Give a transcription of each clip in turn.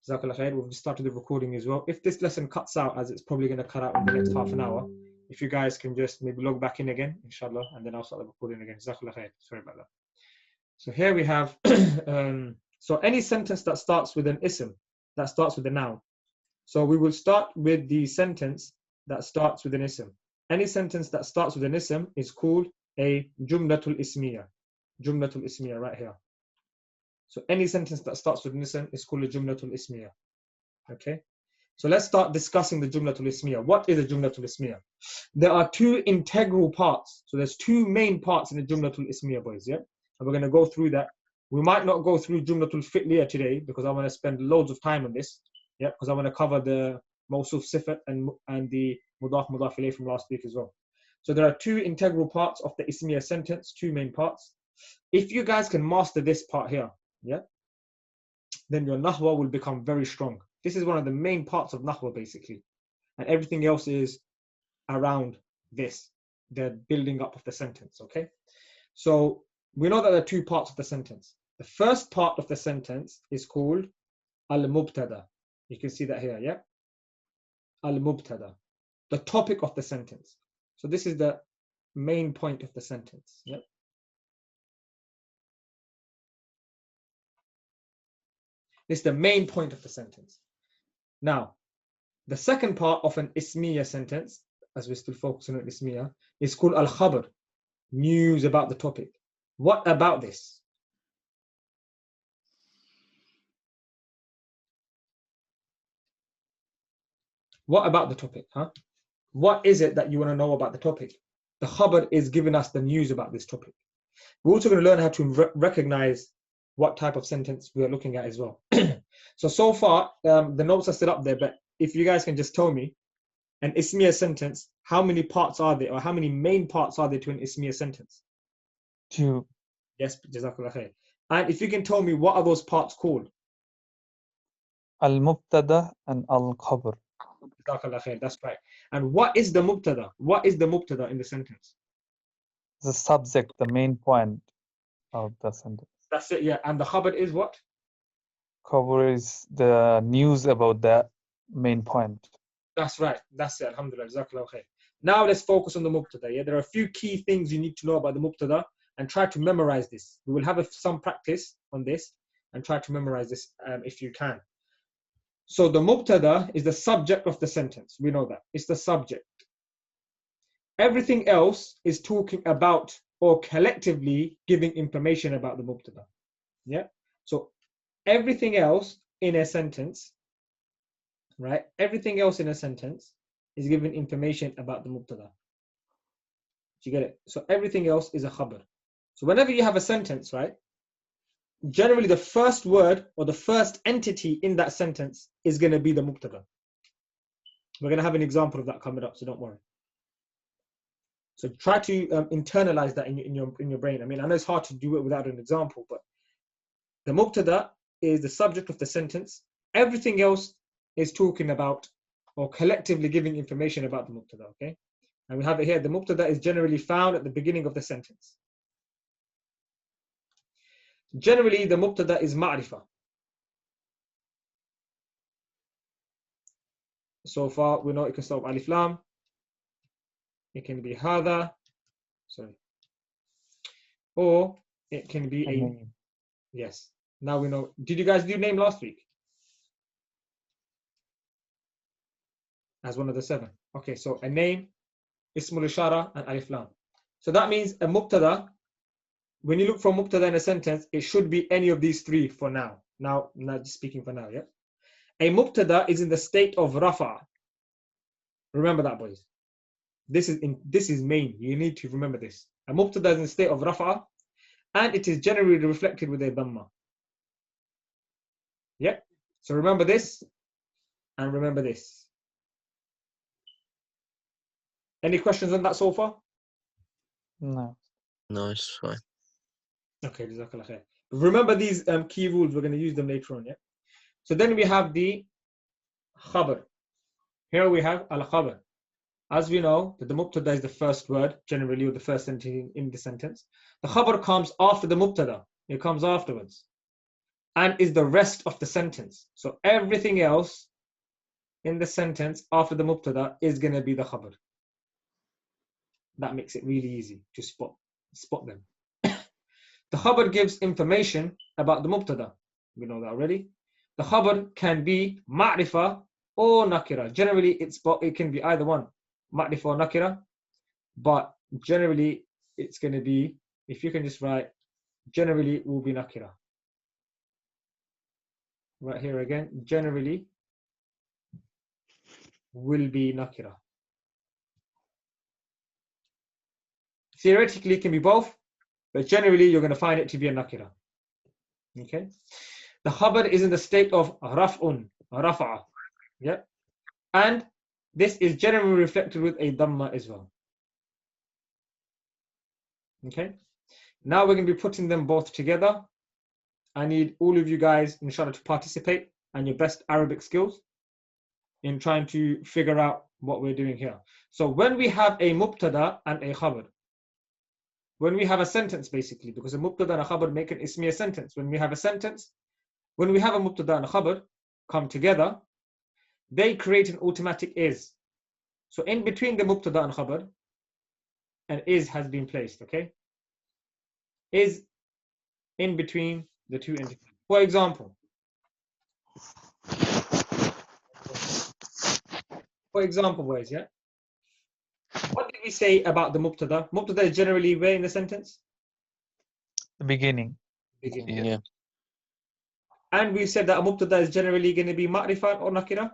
Jazakallah khair. We've just started the recording as well. If this lesson cuts out, as it's probably going to cut out in the next half an hour, if you guys can just maybe log back in again, inshallah, and then I'll start the recording again. Jazakallah khair. Sorry about that. So here we have, so any sentence that starts with an ism, that starts with a noun. So we will start with the sentence that starts with an ism. Any sentence that starts with an ism is called a jumlatul ismiya. Jumlatul ismiya right here. So any sentence that starts with an ism is called a jumlatul ismiya. Okay. So let's start discussing the jumlatul ismiya. What is a jumlatul ismiya? There are two integral parts. So there's two main parts in the jumlatul ismiya, boys. Yeah. And we're going to go through that. We might not go through jumlatul fi'liya today because I want to spend loads of time on this. Yeah, because I want to cover the mawsuf sifat and the mudaf mudaf ilayh from last week as well. So there are two integral parts of the ismiya sentence, two main parts. If you guys can master this part here, yeah, then your nahwa will become very strong. This is one of the main parts of nahwa basically, and everything else is around this, the building up of the sentence. Okay, so we know that there are two parts of the sentence. The first part of the sentence is called al-mubtada. You can see that here, yeah? Al-mubtada, the topic of the sentence. So this is the main point of the sentence, yeah? This is the main point of the sentence. Now, the second part of an ismiya sentence, as we're still focusing on ismiya, is called al-khabar, news about the topic. What about this? What about the topic, huh? What is it that you want to know about the topic? The khabar is giving us the news about this topic. We're also going to learn how to recognize what type of sentence we are looking at as well. So far, the notes are set up there, but if you guys can just tell me, an ismiya sentence, how many parts are there, or how many main parts are there to an ismiya sentence? Two. Yes, jazakallah khair. And if you can tell me, what are those parts called? Al-mubtada and al-khabar. Jazakallah khair, that's right. And what is the mubtada? What is the mubtada in the sentence? The subject, the main point of the sentence. That's it, yeah. And the khabar is what? Khabar is the news about the main point. That's right. That's it. Alhamdulillah. Jazakallah khair. Now let's focus on the mubtada. Yeah, there are a few key things you need to know about the mubtada and try to memorize this. We will have some practice on this and try to memorize this if you can. So the mubtada is the subject of the sentence. We know that. It's the subject. Everything else is talking about or collectively giving information about the mubtada. Yeah. So everything else in a sentence, right? Everything else in a sentence is giving information about the mubtada. Do you get it? So everything else is a khabar. So whenever you have a sentence, right? Generally the first word or the first entity in that sentence is going to be the mubtada. We're going to have an example of that coming up, so don't worry. So try to internalize that in your brain. I mean, I know it's hard to do it without an example, but the mubtada is the subject of the sentence. Everything else is talking about or collectively giving information about the mubtada, okay? And we have it here. The mubtada is generally found at the beginning of the sentence. Generally, the mubtada is ma'rifah. So far, we know it can start with alif lam. It can be hadha, sorry. Or it can be a name. Yes. Now we know. Did you guys do name last week? As one of the 7. Okay, so a name, ismul ishara, and alif lam. So that means a mubtada, when you look for mubtada in a sentence, it should be any of these 3 for now. Now, not just speaking for now, yeah? A mubtada is in the state of rafa. Remember that, boys. This is main. You need to remember this. A mubtada is in the state of rafa, and it is generally reflected with a dhamma. Yeah? So remember this, and remember this. Any questions on that so far? No. No, it's fine. Okay, jazakallah khair. Remember these key rules. We're going to use them later on, yeah? So then we have the khabar. Here we have al-khabar. As we know, that the mubtada is the first word, generally, or the first sentence in the sentence. The khabar comes after the mubtada. It comes afterwards. and is the rest of the sentence. So everything else in the sentence after the mubtada is going to be the khabar. That makes it really easy to spot them. The khabar gives information about the mubtada. We know that already. The khabar can be ma'rifa or nakira. Generally, it can be either one, ma'rifa or nakira. But generally, it's going to be, if you can just write, generally it will be nakira. Right here again, generally will be nakira. Theoretically, it can be both, but generally you're going to find it to be a nakira. Okay. The khabar is in the state of raf'un, rafa'a. Yeah. And this is generally reflected with a dhamma as well. Okay. Now we're going to be putting them both together. I need all of you guys, inshallah, to participate and your best Arabic skills in trying to figure out what we're doing here. So when we have a mubtada and a khabar, when we have a sentence basically, because a mubtada and a khabar make an ismiya sentence. When we have a sentence, when we have a mubtada and a khabar come together, they create an automatic is. So in between the mubtada and khabar, an is has been placed, okay? Is in between the two entities. For example, boys, yeah? What did we say about the mubtada? Mubtada is generally where in the sentence? The beginning. Beginning. Yeah. And we said that a mubtada is generally going to be ma'rifa or nakira.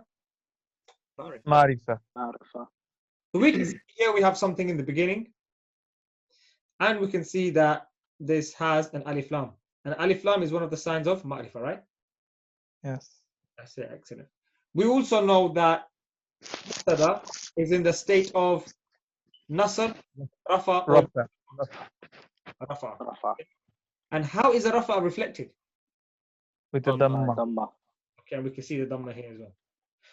Marifa. So we can see here we have something in the beginning. And we can see that this has an alif lam. And alif lam is one of the signs of ma'rifa, right? Yes. That's it, excellent. We also know that mubtada is in the state of nasr, rafa, or rafa. And how is a rafa reflected? With the dhamma. Okay, and we can see the dhamma here as well.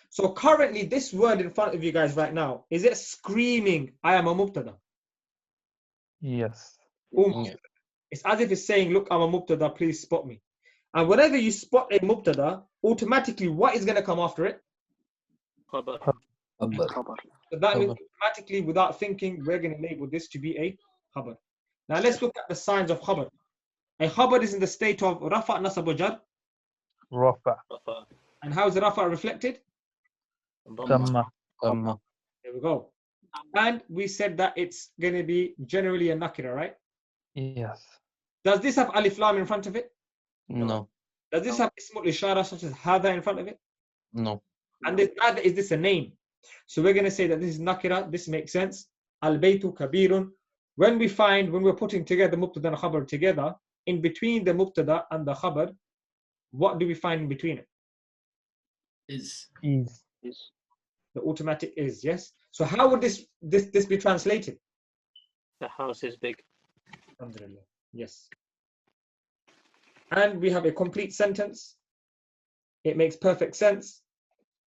So currently, this word in front of you guys right now, is it screaming, I am a mubtada? Yes. Yeah. It's as if it's saying, look, I'm a mubtada, please spot me. And whenever you spot a mubtada, automatically, what is going to come after it? Khabar. So that means automatically, without thinking, we're going to label this to be a khabar. Now let's look at the signs of khabar. A khabar is in the state of rafa, nasab, jar. Rafa. And how is the rafa reflected? Dhamma. There we go. And we said that it's going to be generally a nakira, right? Yes. Does this have alif lam in front of it? No. Does this have ismul ishara such as hada in front of it? No. And neither is this a name. So we're going to say that this is nakira. This makes sense. Al baytu kabirun. When we're putting together mubtada and khabar together, in between the mubtada and the khabar, what do we find in between it? Is. The automatic is, yes. So how would this be translated? The house is big. Alhamdulillah. Yes. And we have a complete sentence. It makes perfect sense.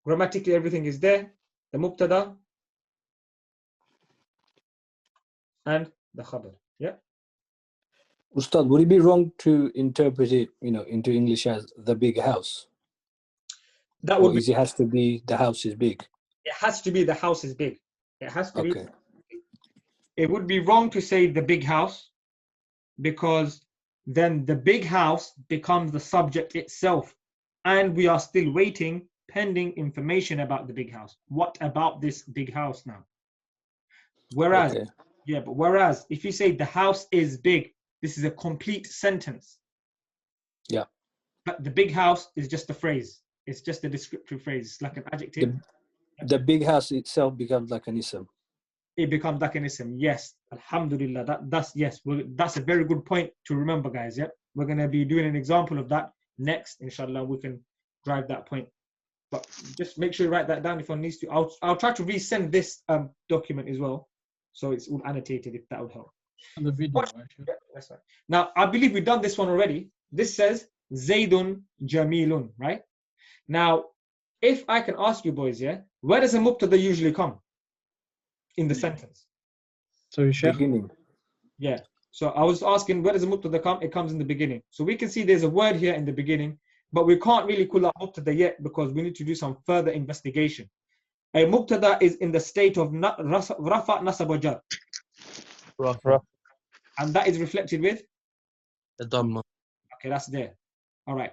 Grammatically, everything is there. The mubtada and the khabar. Yeah. Ustad, would it be wrong to interpret it, into English as the big house? That would Or it has to be the house is big? It has to be the house is big. It has to Okay. be. It would be wrong to say the big house, because then the big house becomes the subject itself, and we are still waiting, pending information about the big house. What about this big house now? Whereas, Okay. whereas if you say the house is big, this is a complete sentence. Yeah. But the big house is just a phrase. It's just a descriptive phrase. It's like an adjective. The big house itself becomes like an ism. It becomes like an ism. Yes, alhamdulillah. That's yes. That's a very good point to remember, guys. Yeah, we're gonna be doing an example of that next. Inshallah, we can drive that point. But just make sure you write that down if one needs to. I'll try to resend this document as well, so it's all annotated if that would help. On the video, Yeah, that's right. Now I believe we've done this one already. This says Zaydun Jamilun, right? Now, if I can ask you boys, yeah, where does a mubtada usually come in the sentence? So, Sheikh, Beginning. Yeah. So I was asking, where does the mubtada come? It comes in the beginning. So we can see there's a word here in the beginning. but we can't really call that mubtada yet because we need to do some further investigation. A mubtada is in the state of rafa, nasab, or jar, Rafa. and that is reflected with The Dhamma. okay, that's there. All right.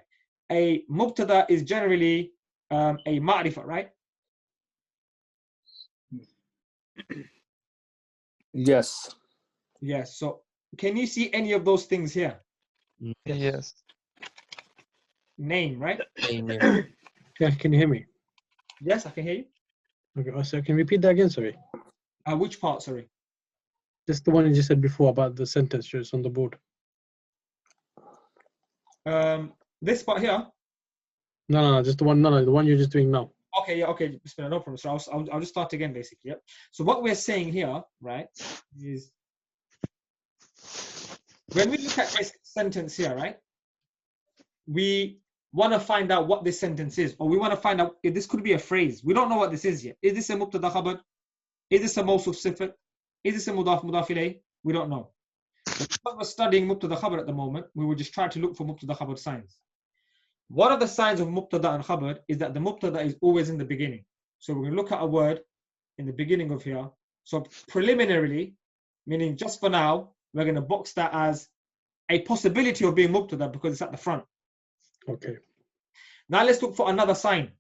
A mubtada is generally a ma'rifah, right? Yes. Yes. So can you see any of those things here? Yes. Name, right? Yeah, can you hear me? Yes, I can hear you. Okay, so can you repeat that again, sorry? Which part, sorry? Just the one you just said before about the sentence just on the board. This part here. No, just the one, the one you're just doing now. Okay, yeah, okay, Bismillah, no problem. So I'll just start again, basically. Yep. So what we're saying here, right, is when we look at this sentence here, right, we want to find out what this sentence is, or we want to find out if this could be a phrase. We don't know what this is yet. Is this a mubtada khabar? Is this a mawsuf sifat? Is this a mudaf ilayh? We don't know. But because we're studying mubtada khabar at the moment, we will just try to look for mubtada khabar signs. One of the signs of mubtada and khabar is that the mubtada is always in the beginning. So we're going to look at a word in the beginning of here. So preliminarily, meaning just for now, we're going to box that as a possibility of being mubtada because it's at the front. Okay. Now let's look for another sign.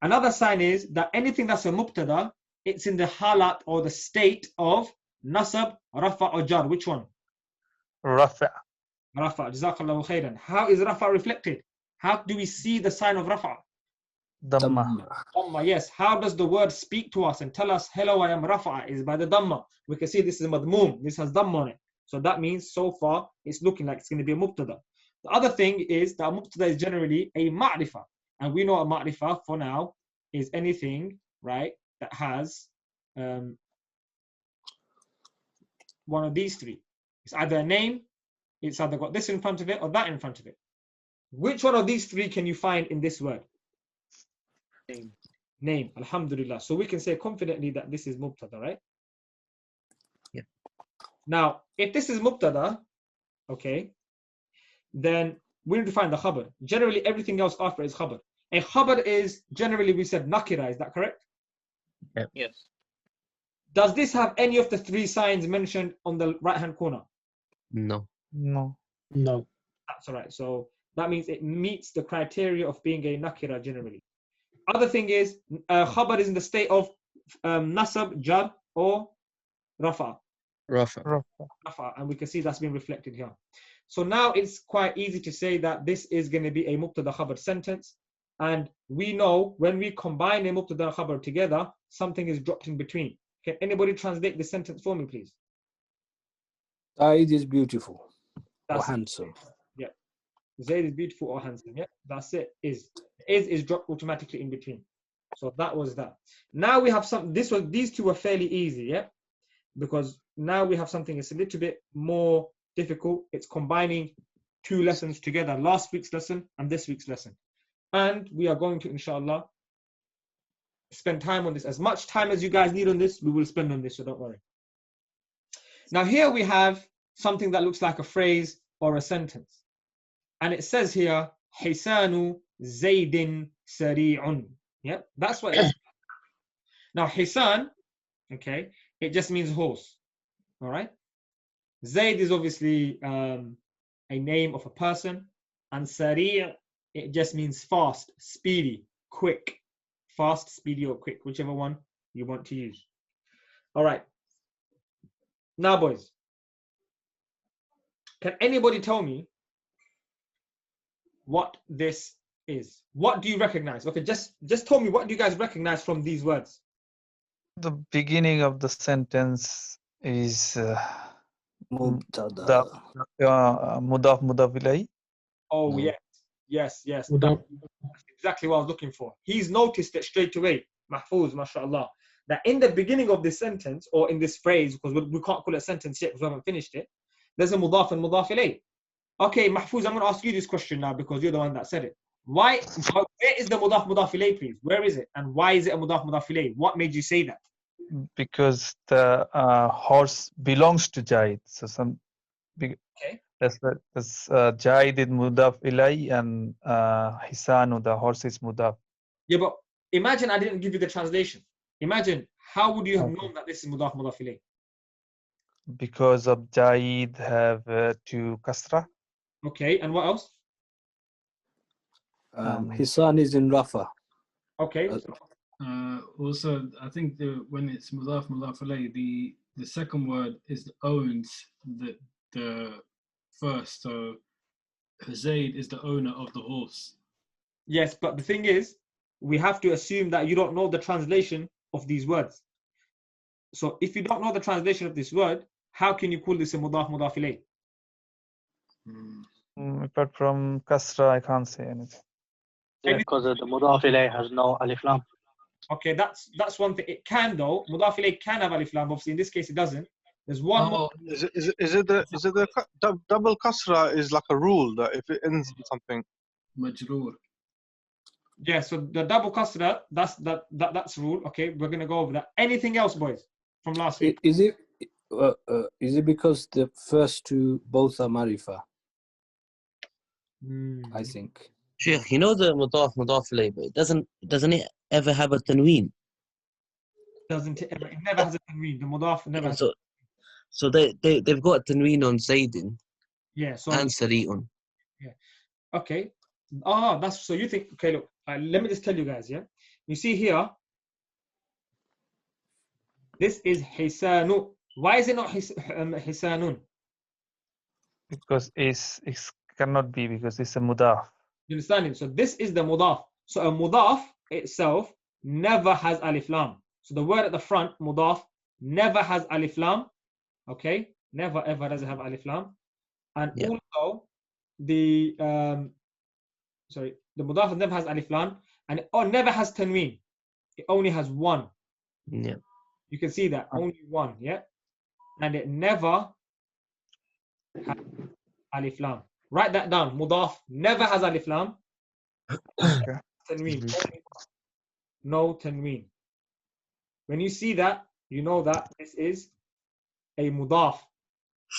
Another sign is that anything that's a mubtada, it's in the halat or the state of nasab, rafa or jar. Which one? Rafa. Rafa. Jazakallahu khairan. How is rafa reflected? How do we see the sign of rafa? Dhamma. Dhamma, yes. How does the word speak to us and tell us, hello, I am rafa? Is by the dhamma. We can see this is madmoom. This has dhamma on it. So that means so far it's looking like it's going to be a mubtada. The other thing is that mubtada is generally a ma'rifah. And we know a ma'rifah for now is anything, right, that has one of these three. It's either a name, it's either got this in front of it or that in front of it. Which one of these three can you find in this word? Name. Name, alhamdulillah. So we can say confidently that this is mubtada, right? Yeah. Now, if this is mubtada, okay, then we need to find the khabar. Generally, everything else after is khabar. A khabar is generally, we said nakira, is that correct? Yes. Does this have any of the three signs mentioned on the right hand corner? No. No. No. That's all right. So that means it meets the criteria of being a nakira generally. Other thing is, khabar is in the state of nasab, jar, or rafa. Rafa. Rafa, and we can see that's been reflected here. So now it's quite easy to say that this is going to be a mubtada khabar sentence. And we know when we combine a mubtada and khabar together, something is dropped in between. Can anybody translate the sentence for me, please? Zaid is beautiful or That's handsome. Yeah. Zaid is beautiful or handsome. Yeah, that's it. Is dropped automatically in between. So that was that. Now we have some. These two were fairly easy. Yeah, because now we have something that's a little bit more difficult. It's combining two lessons together, last week's lesson and this week's lesson. And we are going to, inshallah, spend time on this. As much time as you guys need on this, we will spend on this, so don't worry. Now here we have something that looks like a phrase or a sentence. And it says here, Hisanu Zaydin Sari'un. Yeah, that's what it is. Now Hisan, okay, it just means horse. All right. Zayd is obviously a name of a person, and Sari' it just means fast, speedy, quick. Fast, speedy, or quick, whichever one you want to use. All right. Now, boys, can anybody tell me what this is? What do you recognize? Okay, just tell me, what do you guys recognize from these words? The beginning of the sentence is Mubtada. mudaf ilayh. Oh, No. yes. Without, That's exactly what I was looking for. He's noticed it straight away, Mahfouz, mashallah, that in the beginning of this sentence, or in this phrase, because we can't call it a sentence yet because we haven't finished it, there's a mudaf and mudaf ilayh. Okay, Mahfouz, I'm going to ask you this question now because you're the one that said it. Where is the mudaf ilayh, please? Where is it? And why is it a mudaf ilayh? What made you say that? Because the horse belongs to Zaid. So Okay. That's Jaid is mudaf ilay and Hisanu, the horse is mudaf. Yeah, but imagine I didn't give you the translation. Imagine, how would you have Okay. known that this is mudaf mudaf ilayh? Because of Jaid have two kasra. Okay, and what else? Hisan is in Rafa. Okay, Also, I think when it's mudaf alayh, the second word is owns the first. So Zaid is the owner of the horse. yes, but the thing is, we have to assume that you don't know the translation of these words. So if you don't know the translation of this word, how can you call this a mudaf mudaf ilayh? Apart from kasra, I can't say anything. Yeah, because the mudaf ilayh has no alif lam. Okay, that's one thing. It can though. Mudaf ilayh can have alif lam. Obviously, in this case, it doesn't. There's one more. Is it the double kasra is like a rule that if it ends in something? Majroor. Yeah, so the double kasra, that's rule. Okay, we're gonna go over that. Anything else, boys, from last week? Is it because the first two both are marifa? I think. Sheikh, you know the mudaf ilayh, but doesn't it ever have a tanween? Doesn't it? It never has a tanween. The mudaf never has. So they've got tanween on Zaydin Yeah. So and Sari'un. okay. That's so you think. Okay, look. Let me just tell you guys. Yeah. You see here. This is hisanu. Why is it not hisanun? Because it cannot be because it's a mudaf. You understand it? So this is the mudaf. So a mudaf itself never has alif lam. So the word at the front, mudaf, never has alif lam. Okay, never ever does it have alif lam. And also the the mudaf never has alif lam, and it never has tanween. It only has one. Yeah. You can see that only one. Yeah, and it never has alif lam. Write that down. Mudaf never has alif lam. Okay. Tanween. No tanween. When you see that, you know that this is a mudaf.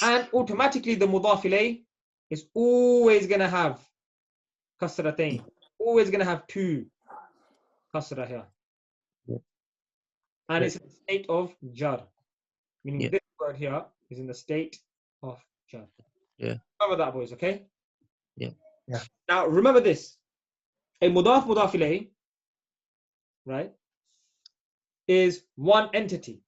And automatically the mudaf ilayh is always going to have kasratain. Always going to have two kasra here. And it's in the state of jar. Meaning this word here is in the state of jar. Yeah. Remember that, boys, okay? Yeah. Now, remember this. A mudaf ilayh, right, is one entity.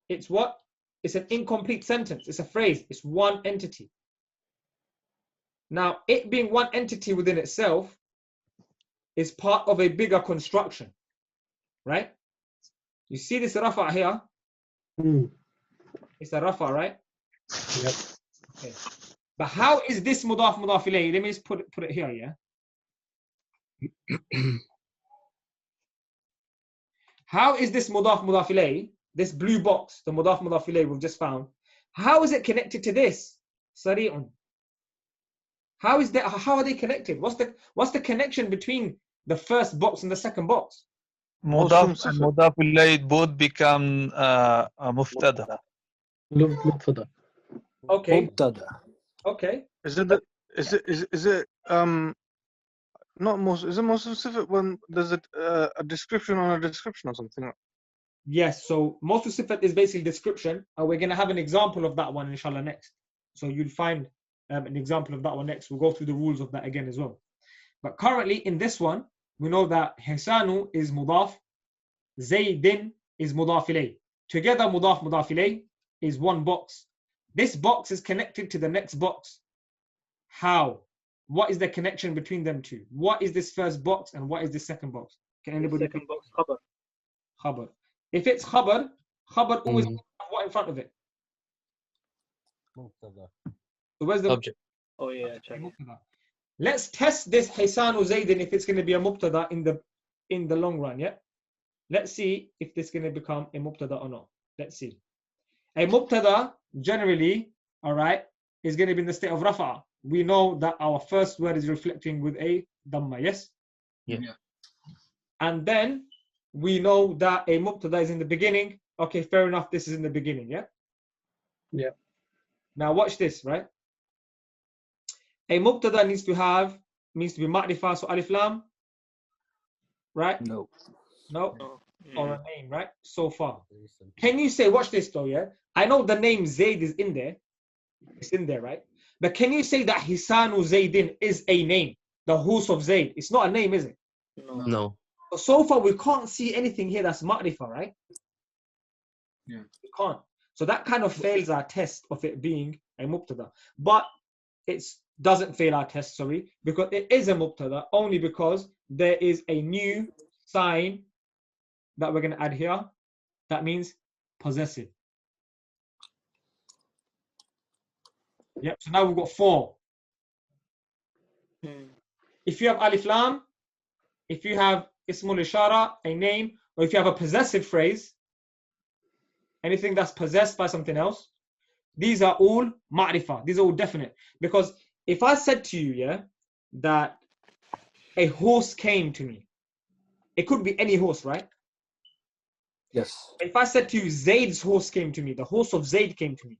It's what? It's an incomplete sentence. It's a phrase. It's one entity. Now, it being one entity within itself is part of a bigger construction, right? You see this rafa here? It's a rafa, right? Yep. Okay. But how is this mudaf ilayh? Let me just put it here, yeah? How is this mudaf ilayh, this blue box, the mudaf ilayh we've just found, how is it connected to this? Sari'un. How are they connected? What's the connection between the first box and the second box? Mudaf and mudaf ilayh both become muftada. Mubtada. Okay. Mubtada. Okay. Is it not most? Is it more specific when there's a description on a description or something? Yes. So most sifat is basically description, and we're going to have an example of that one inshallah next. So you'll find an example of that one next. We'll go through the rules of that again as well. But currently in this one, we know that Hisanu is mudaf, Zaydin is mudaf ilayh. Together mudaf ilayh is one box. This box is connected to the next box. How? What is the connection between them two? What is this first box and what is this second box? Can anybody? Second box, khabar. Khabar. If it's khabar always have what in front of it? So where's the Object. Oh yeah, check. Let's test this Hisanu Zaydin if it's going to be a mubtada in the long run, yeah? Let's see if this is going to become a mubtada or not. Let's see. A mubtada generally, all right, is going to be in the state of rafa. We know that our first word is reflecting with a dhamma, yes? Yeah. And then we know that a mubtada is in the beginning. Okay, fair enough, this is in the beginning, yeah? Yeah. Now watch this, right? A mubtada needs to be ma'rifah, so alif lam, right? No. No? No. Or a name, right? So far. Can you say, watch this though, yeah? I know the name Zayd is in there. It's in there, right? But can you say that Hisanu Zaydin is a name? The horse of Zayd. It's not a name, is it? No. No. So far, we can't see anything here that's ma'rifah, right? Yeah. We can't. So that kind of fails our test of it being a mubtada. But it doesn't fail our test, sorry, because it is a mubtada only because there is a new sign that we're going to add here. That means possessive. Yep, so now we've got 4. If you have alif lam, if you have ismul ishara, a name, or if you have a possessive phrase, anything that's possessed by something else, these are all ma'rifah. These are all definite. Because if I said to you, yeah, that a horse came to me, it could be any horse, right? Yes. If I said to you, Zayd's horse came to me, the horse of Zayd came to me,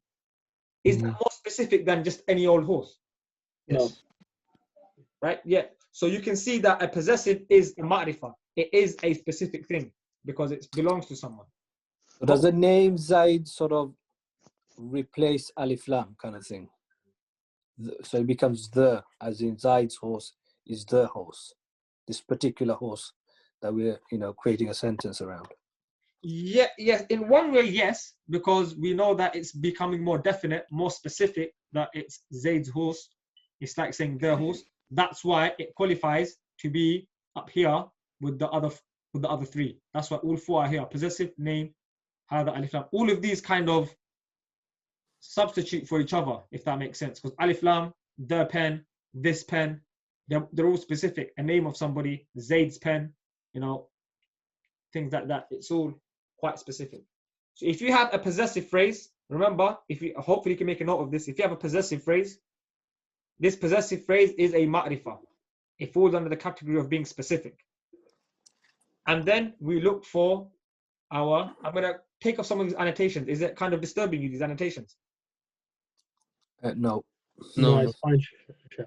is that more specific than just any old horse? No. Right? Yeah. So you can see that a possessive is a ma'rifah. It is a specific thing because it belongs to someone. So does the name Zaid sort of replace alif lam kind of thing? So it becomes the, as in Zaid's horse is the horse, this particular horse that we're, creating a sentence around. Yeah, yes. In one way, yes, because we know that it's becoming more definite, more specific, that it's Zayd's horse. It's like saying their horse. That's why it qualifies to be up here with the other 3. That's why all 4 are here. Possessive, name, hada, alif lam. All of these kind of substitute for each other, if that makes sense. Because alif lam, the pen, this pen, they're all specific. A name of somebody, Zayd's pen, things like that. It's all quite specific. So if you have a possessive phrase, remember, hopefully you can make a note of this. If you have a possessive phrase, this possessive phrase is a ma'rifah. It falls under the category of being specific. And then we look for I'm going to take off some of these annotations. Is it kind of disturbing you, these annotations? No. No, No. it's fine, Sheikh.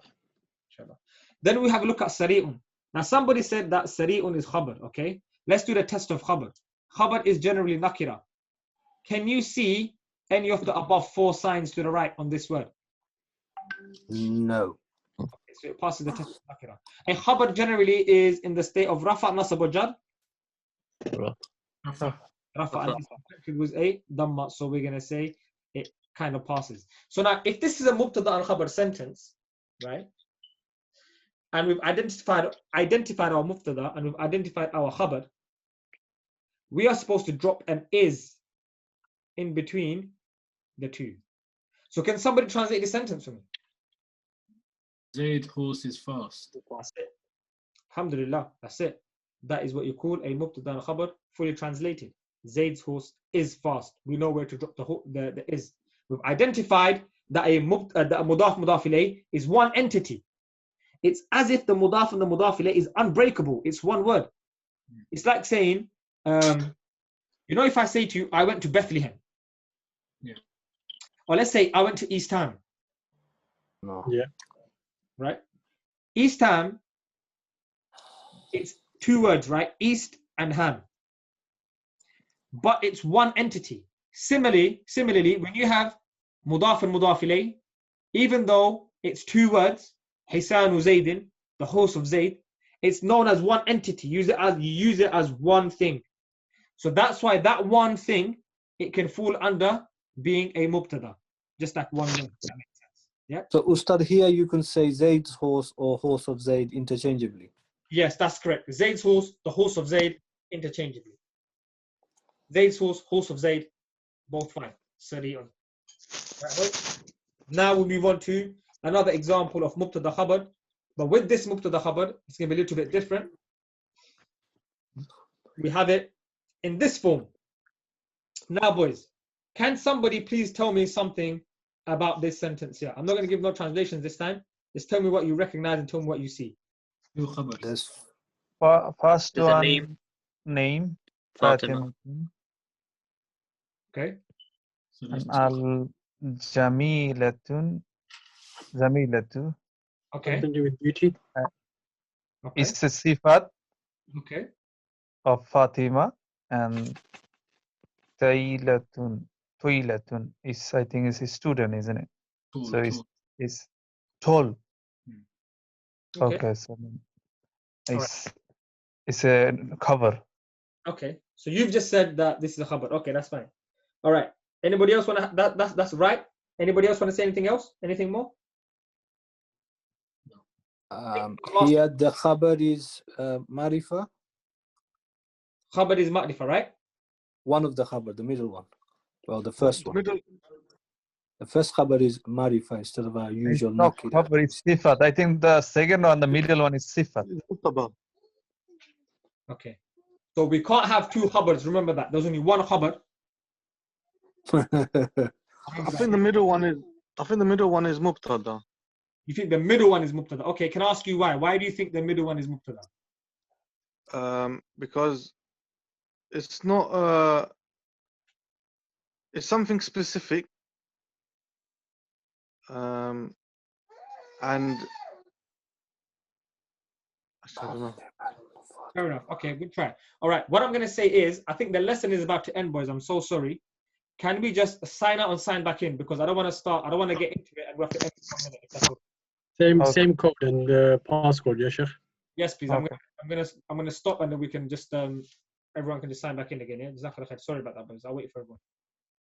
Then we have a look at sari'un. Now somebody said that sari'un is khabar, okay? Let's do the test of khabar. Khabar is generally nakira. Can you see any of the above 4 signs to the right on this word? No. Okay, so it passes the test of nakira. A khabar generally is in the state of rafa, nasab, or jar. Rafa, and it was a dhamma, so we're going to say it kind of passes. So now, if this is a mubtada and khabar sentence, right? And we've identified our mubtada and we've identified our khabar, we are supposed to drop an is in between the 2. So can somebody translate the sentence for me? Zayd horse is fast. That's it. Alhamdulillah, that's it. That is what you call a mubtada and khabar fully translated. Zayd's horse is fast. We know where to drop the is. We've identified that a mudaf ilayh is one entity. It's as if the mudaf and the mudaf ilayh is unbreakable. It's one word. It's like saying, if I say to you, I went to Bethlehem. Yeah. Or let's say I went to East Ham. No. Yeah. Right? East Ham, it's 2 words, right? East and Ham. But it's one entity. Similarly, when you have mudaf and mudaf ilayh, even though it's 2 words, Hisanu Zaydin, the horse of Zayd, it's known as one entity. You use it as one thing. So that's why that one thing, it can fall under being a mubtada, just like one word. That makes sense. Yeah. So Ustad, here you can say Zayd's horse or horse of Zayd interchangeably. Yes, that's correct. Zayd's horse, the horse of Zayd, interchangeably. Zayd's horse of Zayd, both fine. Sari'un. Right, now we move on to another example of mubtada khabar. But with this mubtada khabar, it's going to be a little bit different. We have it in this form. Now, boys, can somebody please tell me something about this sentence here? I'm not going to give no translations this time. Just tell me what you recognize and tell me what you see. There's First There's a one, name. Fatima. Okay. So And there's 2 al-jamilatun, jamilatu. Okay. Something to do with beauty. Okay. It's a sifat Okay. of Fatima, and Tailatun is, I think, is a student, isn't it? Tall, So tall. it's tall. Okay. Okay, so All right. it's a cover. Okay. So you've just said that this is a khabar. Okay, that's fine. All right. Anybody else want to? That's right. Anybody else want to say anything else? Anything more? Here the khabar is marifa. Khabar is ma'rifa, right? One of the khabar, the middle one. Well, the first one. Middle. The first khabar is marifa instead of our It's usual not nakira. cover, it's sifat. I think the second one, the middle one, is sifat. Okay. So we can't have two khabars. Remember that. There's only one khabar. I think the middle one is. I think the middle one is mubtada. You think the middle one is mubtada? Okay. Can I ask you why? Why do you think the middle one is mubtada? Because it's not. It's something specific. And I don't know. Fair enough. Okay, good try. All right. What I'm going to say is, I think the lesson is about to end, boys. I'm so sorry. Can we just sign out and sign back in? Because I don't want to start. I don't want to get into it and we have to end in 1 minute. If that's okay. Same code and passcode, yeah, Sheikh. Yes, please. Okay. I'm gonna stop and then we can just everyone can just sign back in again. Yeah. Jazakallah khair. Sorry about that, boys. I'll wait for everyone.